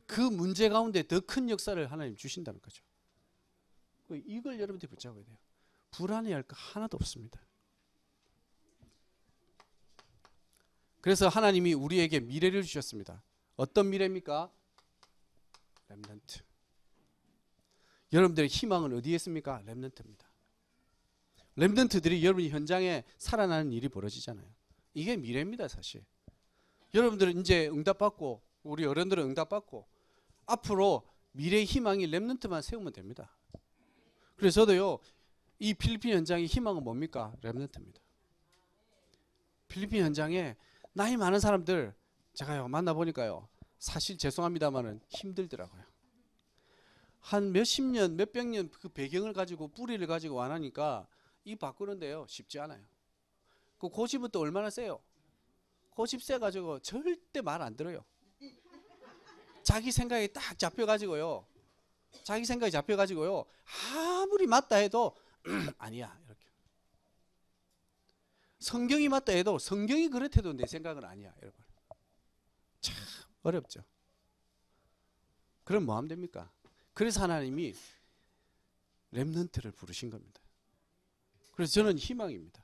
그 문제 가운데 더 큰 역사를 하나님 주신다는 거죠. 이걸 여러분들이 붙잡아야 돼요. 불안해할 거 하나도 없습니다. 그래서 하나님이 우리에게 미래를 주셨습니다. 어떤 미래입니까? 렘넌트. 여러분들의 희망은 어디에 있습니까? 렘넌트입니다. 렘넌트들이 여러분이 현장에 살아나는 일이 벌어지잖아요. 이게 미래입니다, 사실. 여러분들은 이제 응답받고 우리 어른들은 응답받고 앞으로 미래의 희망이 렘넌트만 세우면 됩니다. 그래서 저도요, 이 필리핀 현장의 희망은 뭡니까? 렘넌트입니다. 필리핀 현장에 나이 많은 사람들 제가요 만나보니까요, 사실 죄송합니다만은 힘들더라고요. 한 몇십 년, 몇백 년 그 배경을 가지고 뿌리를 가지고 완하니까 이 바꾸는데요 쉽지 않아요. 그 고집은 또 얼마나 세요? 고집 세가지고 절대 말 안 들어요. 자기 생각이 딱 잡혀가지고요. 아무리 맞다 해도 아니야 이렇게. 성경이 맞다 해도 성경이 그렇대도 내 생각은 아니야, 여러분. 참 어렵죠. 그럼 뭐 하면 됩니까? 그래서 하나님이 렘넌트를 부르신 겁니다. 그래서 저는 희망입니다.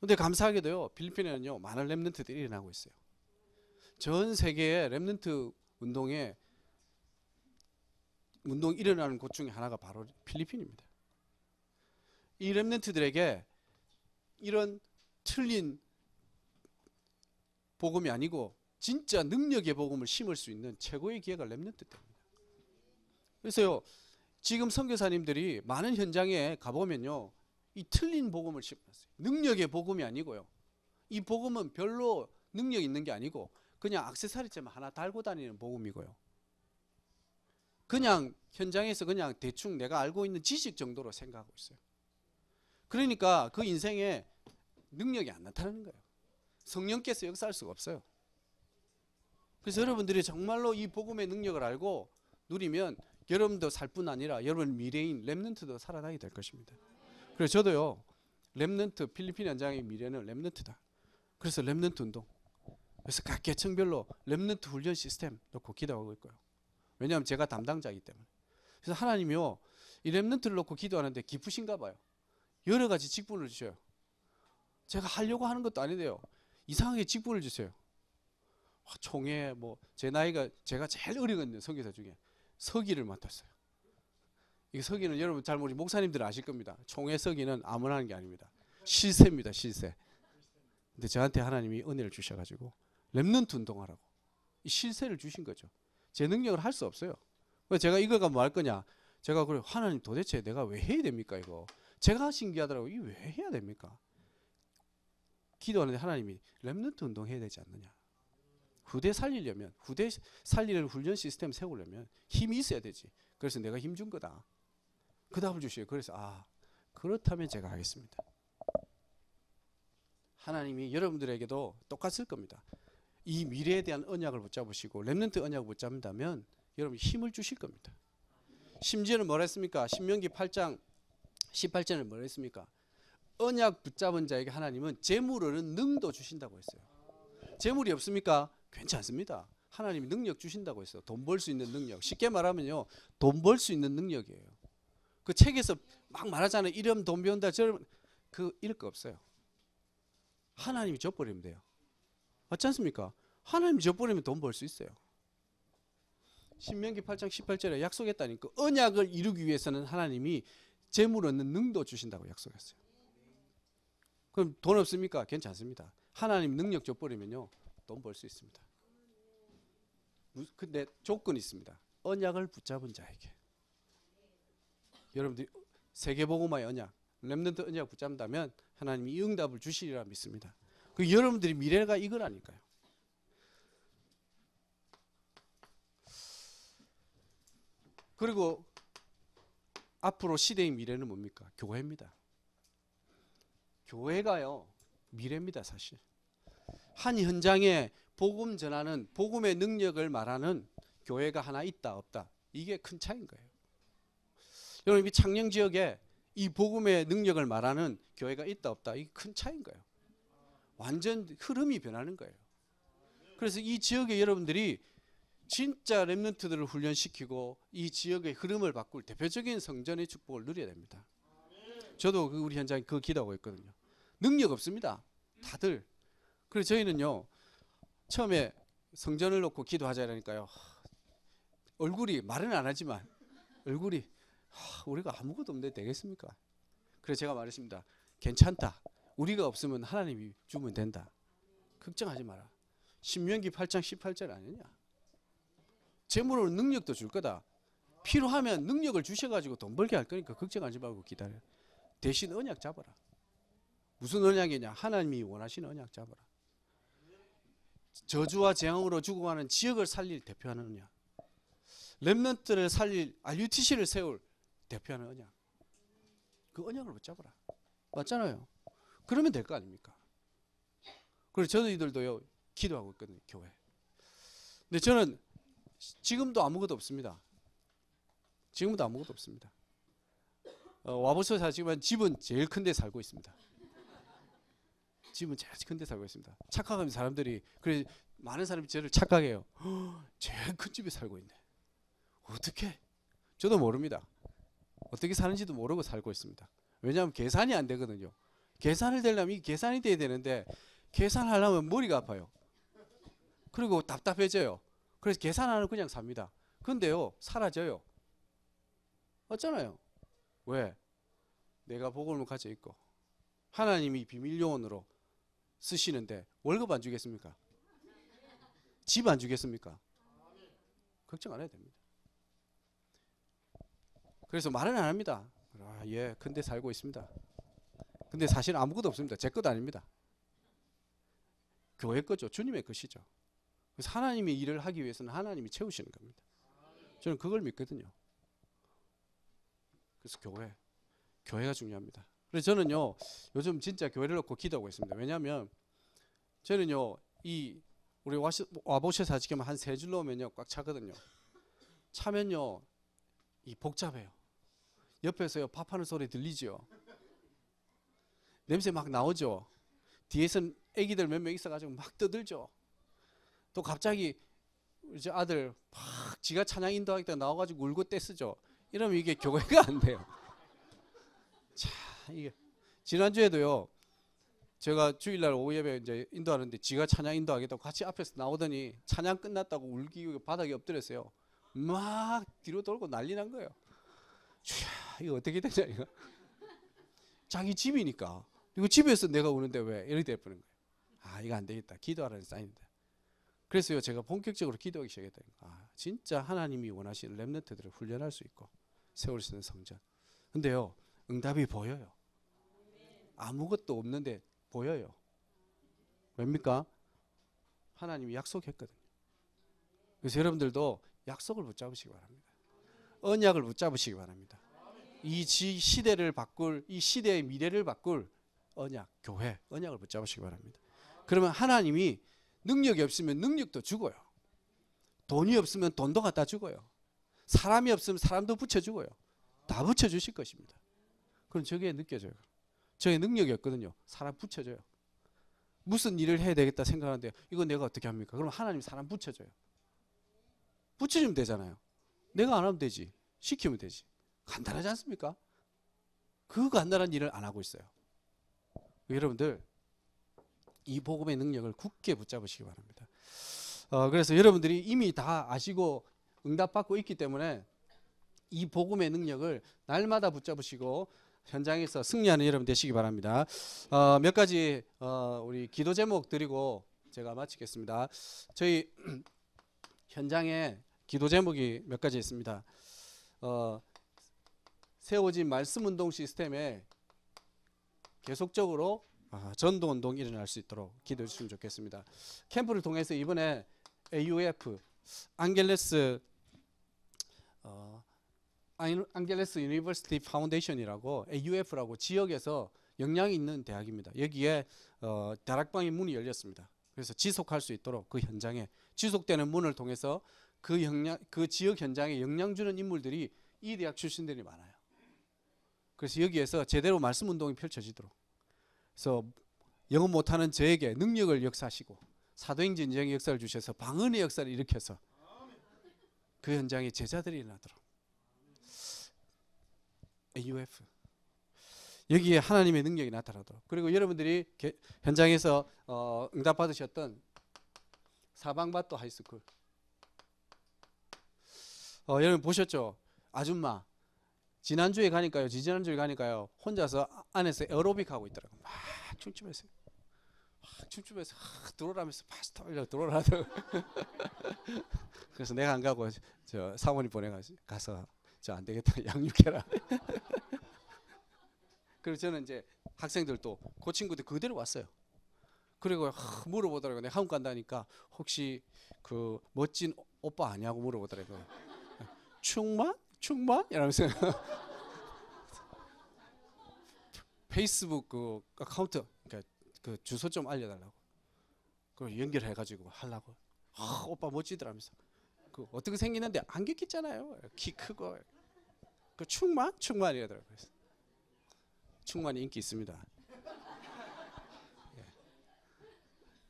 근데 감사하게도요, 필리핀에는요 많은 렘넌트들이 일어나고 있어요. 전 세계의 렘넌트 운동 일어나는 곳 중에 하나가 바로 필리핀입니다. 이 렘넌트들에게 이런 틀린 복음이 아니고 진짜 능력의 복음을 심을 수 있는 최고의 기회가 렘넌트 때입니다. 그래서요, 지금 선교사님들이 많은 현장에 가보면요, 이 틀린 복음을 심었어요. 능력의 복음이 아니고요. 이 복음은 별로 능력 있는 게 아니고 그냥 액세서리처럼 하나 달고 다니는 복음이고요. 그냥 현장에서 그냥 대충 내가 알고 있는 지식 정도로 생각하고 있어요. 그러니까 그 인생에 능력이 안 나타나는 거예요. 성령께서 역사할 수가 없어요. 그래서 여러분들이 정말로 이 복음의 능력을 알고 누리면 여러분도 살 뿐 아니라 여러분 미래인 렘넌트도 살아나게 될 것입니다. 그래서 저도요, 렘넌트 필리핀 현장의 미래는 렘넌트다. 그래서 렘넌트 운동, 그래서 각 계층별로 렘넌트 훈련 시스템 놓고 기도하고 있고요. 왜냐하면 제가 담당자이기 때문에. 그래서 하나님이요, 이 렘넌트를 놓고 기도하는데 기쁘신가 봐요. 여러 가지 직분을 주셔요. 제가 하려고 하는 것도 아닌데요. 이상하게 직분을 주세요. 총회 뭐 제 나이가 제가 제일 어리거든요. 선교사 중에 서기를 맡았어요. 이 서기는 여러분 잘 모르지 목사님들은 아실 겁니다. 총회 서기는 아무나 하는 게 아닙니다. 실세입니다. 실세. 근데 저한테 하나님이 은혜를 주셔가지고 렘넌트 운동하라고 이 실세를 주신 거죠. 제 능력을 할 수 없어요. 제가 이거가 뭐 할 거냐? 제가 그래 하나님 도대체 내가 왜 해야 됩니까 이거? 제가 신기하더라고. 이거 왜 해야 됩니까? 기도하는데 하나님이 렘넌트 운동 해야 되지 않느냐? 후대 살리려면 후대 살리는 훈련 시스템 세우려면 힘이 있어야 되지. 그래서 내가 힘 준 거다. 그 답을 주시요. 그래서 그렇다면 제가 하겠습니다. 하나님이 여러분들에게도 똑같을 겁니다. 이 미래에 대한 언약을 붙잡으시고 렘넌트 언약을 붙잡는다면 여러분 힘을 주실 겁니다. 심지어는 뭐라 했습니까? 신명기 8장 18절에 뭐라 했습니까? 언약 붙잡은 자에게 하나님은 재물을 능도 주신다고 했어요. 재물이 없습니까? 괜찮습니다. 하나님이 능력 주신다고 했어요. 돈 벌 수 있는 능력. 쉽게 말하면요. 돈 벌 수 있는 능력이에요. 그 책에서 막 말하잖아요. 이러면 돈 배운다. 저러면 이럴 거 없어요. 하나님이 줘버리면 돼요. 맞지 않습니까? 하나님이 줘버리면 돈 벌 수 있어요. 신명기 8장 18절에 약속했다니까. 언약을 이루기 위해서는 하나님이 재물 얻는 능도 주신다고 약속했어요. 그럼 돈 없습니까? 괜찮습니다. 하나님 능력 줘버리면요. 돈 벌 수 있습니다. 근데 조건이 있습니다. 언약을 붙잡은 자에게. 여러분들이 세계복음화의 언약, 렘넌트 언약 붙잡는다면 하나님이 이 응답을 주시리라 믿습니다. 그 여러분들이 미래가 이거라니까요. 그리고 앞으로 시대의 미래는 뭡니까? 교회입니다. 교회가요 미래입니다. 사실 한 현장에 복음 전하는 복음의 능력을 말하는 교회가 하나 있다 없다 이게 큰 차이인 거예요. 여러분 이 창녕 지역에 이 복음의 능력을 말하는 교회가 있다 없다 이게 큰 차이인 거예요. 완전 흐름이 변하는 거예요. 그래서 이 지역의 여러분들이 진짜 렘넌트들을 훈련시키고 이 지역의 흐름을 바꿀 대표적인 성전의 축복을 누려야 됩니다. 저도 우리 현장에 그 기도하고 있거든요. 능력 없습니다. 다들. 그래서 저희는요. 처음에 성전을 놓고 기도하자니까요. 얼굴이 말은 안 하지만 얼굴이 우리가 아무것도 없는데 되겠습니까? 그래서 제가 말했습니다. 괜찮다. 우리가 없으면 하나님이 주면 된다. 걱정하지 마라. 신명기 8장 18절 아니냐? 재물로 능력도 줄 거다. 필요하면 능력을 주셔가지고 돈 벌게 할 거니까 걱정하지 말고 기다려. 대신 언약 잡아라. 무슨 언약이냐? 하나님이 원하시는 언약 잡아라. 저주와 재앙으로 죽어가는 지역을 살릴 대표하는 언약. 렘넌트를 살릴 RUTC를 세울 대표하는 언약. 그 언약을 붙잡아라. 맞잖아요. 그러면 될 거 아닙니까? 그리고 저희들도요 기도하고 있거든요. 교회. 근데 저는 지금도 아무것도 없습니다. 지금도 아무것도 없습니다. 와보셔서 사시지만 집은 제일 큰 데 살고 있습니다. 집은 제일 큰 데 살고 있습니다. 착각하면 사람들이 그래 많은 사람이 저를 착각해요. 제일 큰 집에 살고 있네. 어떻게? 저도 모릅니다. 어떻게 사는지도 모르고 살고 있습니다. 왜냐하면 계산이 안 되거든요. 계산을 되려면 이 계산이 돼야 되는데 계산하려면 머리가 아파요. 그리고 답답해져요. 그래서 계산 안 하고 그냥 삽니다. 근데요 사라져요. 맞잖아요. 왜? 내가 복음을 가져 있고 하나님이 비밀 요원으로 쓰시는데 월급 안 주겠습니까? 집 안 주겠습니까? 걱정 안 해도 됩니다. 그래서 말은 안 합니다. 예, 근데 살고 있습니다. 근데 사실 아무것도 없습니다. 제 것도 아닙니다. 교회 거죠. 주님의 것이죠. 그래서 하나님의 일을 하기 위해서는 하나님이 채우시는 겁니다. 저는 그걸 믿거든요. 그래서 교회가 중요합니다. 그래서 저는요 요즘 진짜 교회를 놓고 기도하고 있습니다. 왜냐하면 저는요 우리 와보셔서 지금 한 3줄로 오면요 꽉 차거든요. 차면요 복잡해요. 옆에서요 밥하는 소리 들리죠. 냄새 막 나오죠. 뒤에서는 애기들 몇 명 있어가지고 막 떠들죠. 또 갑자기 우리 아들 막 지가 찬양 인도하겠다 나와가지고 울고 떼쓰죠. 이러면 이게 교회가 안 돼요. 자, 이게 지난주에도요 제가 주일날 오후 예배 이제 인도하는데 지가 찬양 인도하겠다고 같이 앞에서 나오더니 찬양 끝났다고 울기 바닥에 엎드렸어요. 막 뒤로 돌고 난리 난 거예요. 주야, 이거 어떻게 되냐 이거. 자기 집이니까. 이거 집에서 내가 우는데 왜 이렇게 돼버린 거예요. 아, 이거 안 되겠다. 기도하라는 사인이다. 그래서요, 제가 본격적으로 기도하기 시작했다. 아, 진짜 하나님이 원하시는 렘넌트들을 훈련할 수 있고 세울 수 있는 성전. 근데요, 응답이 보여요. 아무것도 없는데 보여요. 왜입니까? 하나님이 약속했거든요. 그래서 여러분들도 약속을 붙잡으시기 바랍니다. 언약을 붙잡으시기 바랍니다. 이 시대를 바꿀, 이 시대의 미래를 바꿀 언약, 교회, 언약을 붙잡으시기 바랍니다. 그러면 하나님이 능력이 없으면 능력도 주고요. 돈이 없으면 돈도 갖다 주고요. 사람이 없으면 사람도 붙여주고요. 다 붙여주실 것입니다. 그럼 저게 느껴져요. 저의 능력이 없거든요. 사람 붙여줘요. 무슨 일을 해야 되겠다 생각하는데 이거 내가 어떻게 합니까? 그럼 하나님 사람 붙여줘요. 붙여주면 되잖아요. 내가 안 하면 되지. 시키면 되지. 간단하지 않습니까? 그 간단한 일을 안 하고 있어요. 여러분들 이 복음의 능력을 굳게 붙잡으시기 바랍니다. 그래서 여러분들이 이미 다 아시고 응답받고 있기 때문에 이 복음의 능력을 날마다 붙잡으시고 현장에서 승리하는 여러분 되시기 바랍니다. 몇 가지 우리 기도 제목 드리고 제가 마치겠습니다. 저희 현장에 기도 제목이 몇 가지 있습니다. 세워진 말씀 운동 시스템에 계속적으로 전도 운동이 일어날 수 있도록 기도해 주시면 좋겠습니다. 캠프를 통해서 이번에 AUF 안겔레스 유니버시티 파운데이션이라고 AUF라고 지역에서 역량이 있는 대학입니다. 여기에 다락방의 문이 열렸습니다. 그래서 지속할 수 있도록 그 현장에 지속되는 문을 통해서 그 지역 현장에 역량 주는 인물들이 이 대학 출신들이 많아요. 그래서 여기에서 제대로 말씀 운동이 펼쳐지도록, 그래서 영어 못하는 저에게 능력을 역사하시고 사도행전 인정의 역사를 주셔서 방언의 역사를 일으켜서 그 현장에 제자들이 일어나도록 AUF 여기에 하나님의 능력이 나타나도록, 그리고 여러분들이 현장에서 응답 받으셨던 사방밭도 하이스쿨, 여러분 보셨죠? 아줌마 지난주에 가니까요, 지지난주에 가니까요, 혼자서 안에서 에어로빅 하고 있더라고요. 막 춤추면서 들어오라면서 파스타 올려 들어오라고. 그래서 내가 안 가고 저 사모님 보내가지고 가서 저 안 되겠다 양육해라. 그리고 저는 이제 학생들도 그 친구들 그대로 왔어요. 그리고 물어보더라고요. 내가 한국 간다니까 혹시 그 멋진 오빠 아니냐고 물어보더라고요. 충만? 이러면서 페이스북 그 아카운트 그 주소 좀 알려달라고. 그걸 연결해가지고 하려고. 오빠 멋지더라면서. 그 어떻게 생기는데 안경 꼈잖아요. 키 크고. 그 충만이라더라고요. 충만이 인기 있습니다.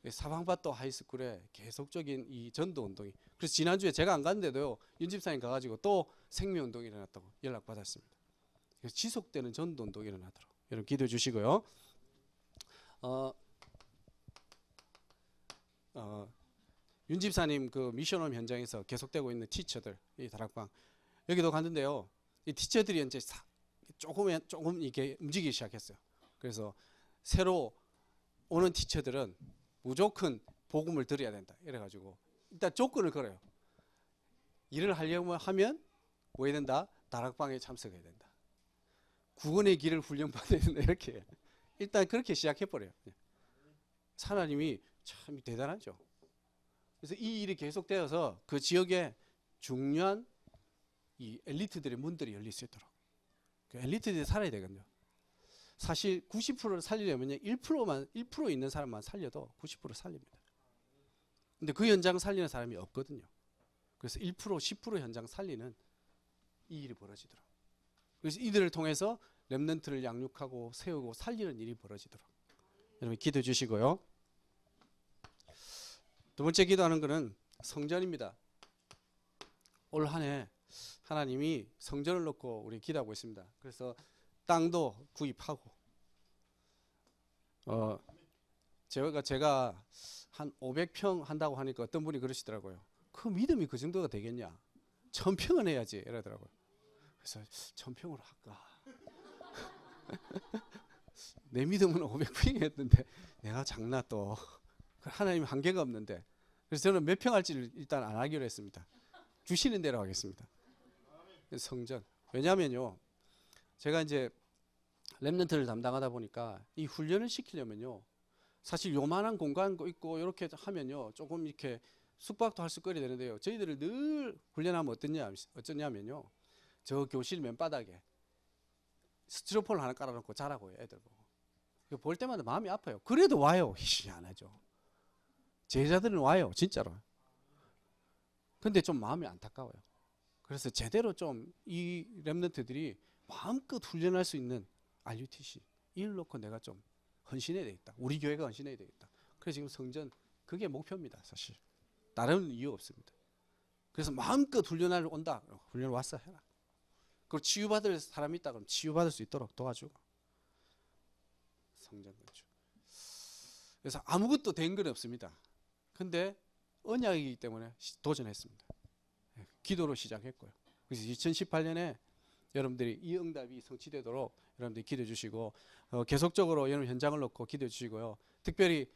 예. 사방밭도 하이스쿨에 계속적인 이 전도 운동이. 그래서 지난주에 제가 안 갔는데도요, 윤 집사님 가가지고 또 생명 운동이 일어났다고 연락 받았습니다. 그래서 지속되는 전도 운동이 일어나도록 여러분 기도해 주시고요. 윤 집사님 그 미션홈 현장에서 계속되고 있는 티처들, 이 다락방 여기도 갔는데요, 이 티처들이 이제 조금 이렇게 움직이기 시작했어요. 그래서 새로 오는 티처들은 무조건 복음을 들어야 된다. 이래가지고 일단 조건을 걸어요. 일을 하려면 하면 뭐 해야 된다? 다락방에 참석해야 된다. 구원의 길을 훈련받아야 된다. 이렇게 일단 그렇게 시작해버려요. 하나님이 참 대단하죠. 그래서 이 일이 계속되어서 그 지역에 중요한 이 엘리트들의 문들이 열릴 수 있도록, 그 엘리트들이 살아야 되거든요. 사실 90%를 살리려면 1% 있는 사람만 살려도 90% 살립니다. 근데 그 현장 살리는 사람이 없거든요. 그래서 1%, 10% 현장 살리는 이 일이 벌어지도록, 그래서 이들을 통해서 렘넌트를 양육하고 세우고 살리는 일이 벌어지도록 여러분 기도해 주시고요. 두 번째 기도하는 것은 성전입니다. 올 한 해 하나님이 성전을 놓고 우리 기도하고 있습니다. 그래서 땅도 구입하고 제가 한 500평 한다고 하니까 어떤 분이 그러시더라고요. 그 믿음이 그 정도가 되겠냐? 1000평은 해야지 이러더라고요. 그래서 1000평으로 할까? 내 믿음은 500평이었는데 내가 작나 또. 하나님 한계가 없는데. 그래서 저는 몇 평 할지를 일단 안 하기로 했습니다. 주시는 대로 하겠습니다. 성전. 왜냐하면요, 제가 이제 렘넌트를 담당하다 보니까 이 훈련을 시키려면요, 사실 요만한 공간 있고 이렇게 하면요, 조금 이렇게 숙박도 할 수 있거리 되는데요, 저희들을 늘 훈련하면 어쩌냐면요, 저 교실 맨바닥에 스티로폼을 하나 깔아놓고 자라고요, 애들 보고. 볼 때마다 마음이 아파요. 그래도 와요. 희한하죠. 제자들은 와요, 진짜로. 근데 좀 마음이 안타까워요. 그래서 제대로 좀 이 렘넌트들이 마음껏 훈련할 수 있는 RUTC 이를 놓고 내가 좀 헌신해야 되겠다. 우리 교회가 헌신해야 되겠다. 그래서 지금 성전 그게 목표입니다. 사실 다른 이유 없습니다. 그래서 마음껏 훈련하러 온다. 훈련 왔어 해라. 그리고 치유받을 사람이 있다 그러면 치유받을 수 있도록 도와주고. 성전 건축. 그래서 아무것도 된 건 없습니다. 근데 언약이기 때문에 도전했습니다. 기도로 시작했고요. 그래서 2018년에 여러분들이 이 응답이 성취되도록 여러분들이 기도해 주시고, 계속적으로 여러분 현장을 놓고 기도해 주시고요. 특별히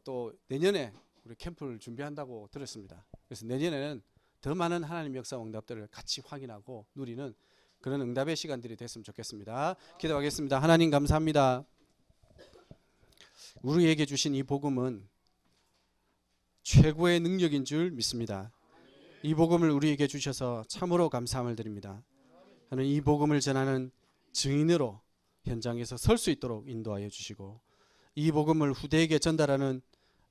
또 내년에 우리 캠프를 준비한다고 들었습니다. 그래서 내년에는 더 많은 하나님의 역사 응답들을 같이 확인하고 누리는 그런 응답의 시간들이 됐으면 좋겠습니다. 기도하겠습니다. 하나님 감사합니다. 우리에게 주신 이 복음은 최고의 능력인 줄 믿습니다. 이 복음을 우리에게 주셔서 참으로 감사함을 드립니다. 하나님, 이 복음을 전하는 증인으로 현장에서 설 수 있도록 인도하여 주시고, 이 복음을 후대에게 전달하는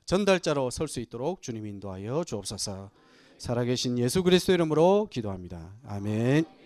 전달자로 설 수 있도록 주님 인도하여 주옵소서. 살아계신 예수 그리스도 이름으로 기도합니다. 아멘.